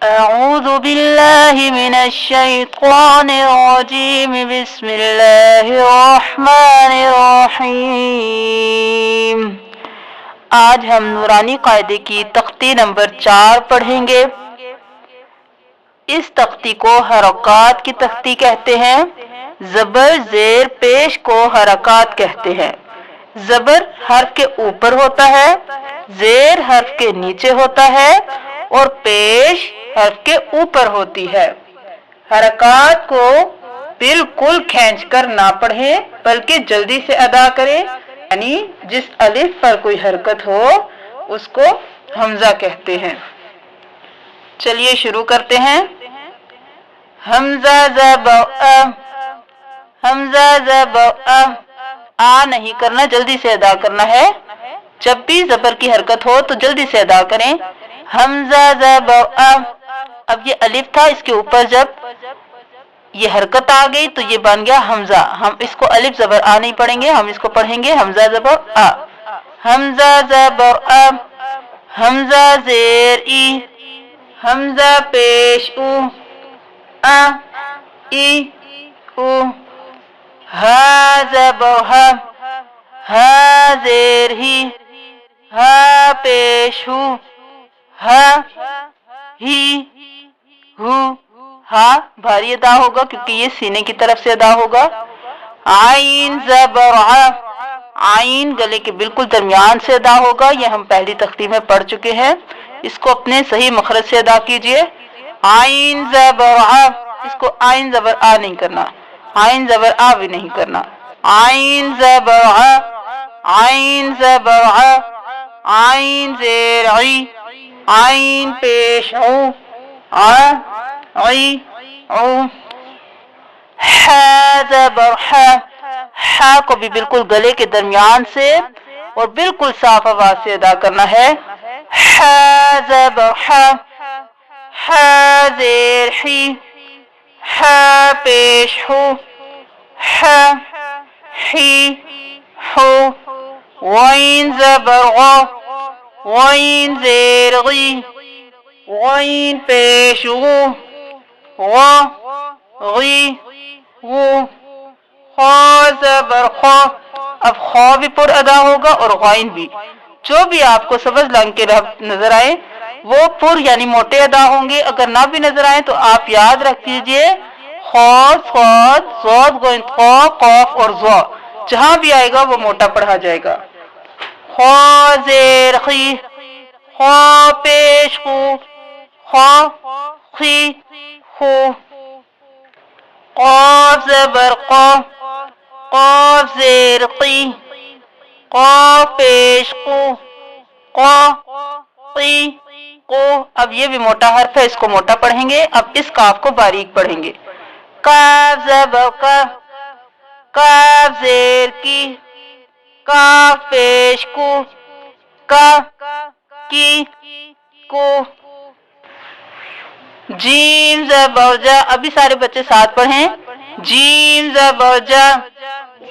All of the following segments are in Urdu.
أعوذ بالله من الشيطان الرجيم بسم الله الرحمن الرحيم. آج ہم نورانی قاعدے کی تختی نمبر 4 پڑھیں گے. اس تختی کو حرکات کی تختی کہتے ہیں. زبر زیر پیش کو حرکات کہتے ہیں. زبر حرف کے اوپر ہوتا ہے، زیر حرف کے نیچے ہوتا ہے اور پیش حرف کے اوپر ہوتی ہے. حرکات کو بالکل کھینچ کر نہ پڑھیں بلکہ جلدی سے ادا کریں. یعنی جس الف پر کوئی حرکت ہو اس کو حمزہ کہتے ہیں. چلیے شروع کرتے ہیں. حمزہ زبر حمزہ زبر آ نہیں کرنا، جلدی سے ادا کرنا ہے. جب بھی زبر کی حرکت ہو تو جلدی سے ادا کریں. حمزہ زبر اب یہ الف تھا، اس کے اوپر جب یہ حرکت آ گئی تو یہ بن گیا حمزہ. ہم اس کو الف زبر آ نہیں پڑھیں گے، ہم اس کو پڑھیں گے حمزہ زبر آ. حمزہ زبر حمزہ زیر ای، حمزہ پیش او ای او. ہا زبر ہا زیر ہی، ہا پیش ہو، ہا ہی ہو. ہا بھاری ادا ہوگا کیونکہ یہ سینے کی طرف سے ادا ہوگا. عین زبر عین گلے کے بالکل درمیان سے ادا ہوگا. یہ ہم پہلی تختی میں پڑھ چکے ہیں. اس کو اپنے صحیح مخرج سے ادا کیجئے. عین زبر اس کو عین زبر آ نہیں کرنا، عین زبر آ بھی نہیں کرنا. عین زبر عین زبر عین زیر عی، عین پیش او عی او. حا زبر حا کو بھی بالکل گلے کے درمیان سے اور بالکل صاف آواز سے ادا کرنا ہے. حا زبر حا زیر حی، حا پیش ہو، حا حی ہو. غین زبر غین زیر غی، غین پیش غو، غو غی غو. خا زبر خا اب خا بھی پر ادا ہوگا اور غین بھی. جو بھی آپ کو سبز لنگ کے نظر آئے وہ پر یعنی موٹے ادا ہوں گے. اگر نہ بھی نظر آئے تو آپ یاد رکھ لیجئے خا صاد ضاد غین خا قاف اور ظا جہاں بھی آئے گا وہ موٹا پڑھا جائے گا. خا زیر خی، خا پیش خو، خا خی خو. قاف زبر قاف قاف زیر قی، قاف پیش قو، قا قی قو. اب یہ بھی موٹا حرف ہے، اس کو موٹا پڑھیں گے. اب اس کاف کو باریک پڑھیں گے. کاف زبر کاف، کاف زیر کی، کاف پیش کو، کا کی کو. جیم زبر جا ابھی سارے بچے ساتھ پڑھیں. جیم زبر جا،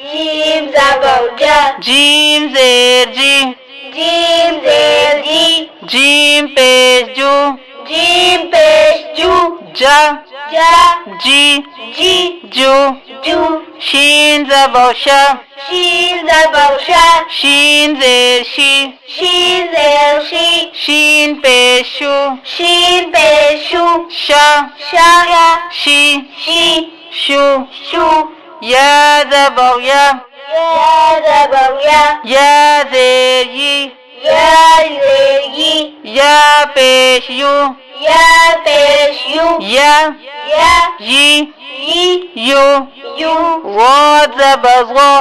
جیم زبر جا، جیم زیر جی، جیم زیر جی، جیم پیش جو، جیم پیش جو، جا جا جی جی جو. جو. شین زبر شا، شین زبر شا، شین زیر شی، شین زیر شی، شین پیش شو، شین پیش شو، شا شا شی شی شو. شو. یا زبر یا، یا زبر یا، یا زیر یی، یا زیر یی، یا پیش یو، یا پیش یو، یا یا یی یی یو. یو. غاد زبر غا،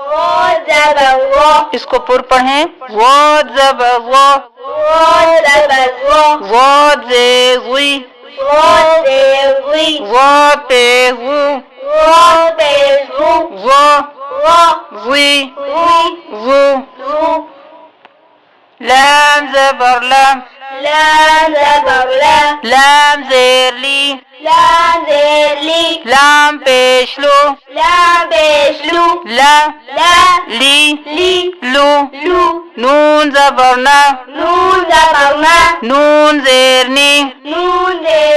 غا زبر غا، اس کو پر پڑھیں. غاد زبر غا، غا زبر غا، غاد زیر غی، غا زیر غی، غا پیش غو، غا پیش غو، غا غا غی غی غو. غو. لام زبر لام، لام زبر لام، لام زیر لی، لام زیر لی، لام پیش لو، لام پیش لو، لا لا لی لی لو. لو. نون زبر نا، نون زبر نا، نون زیر نی، نون زیر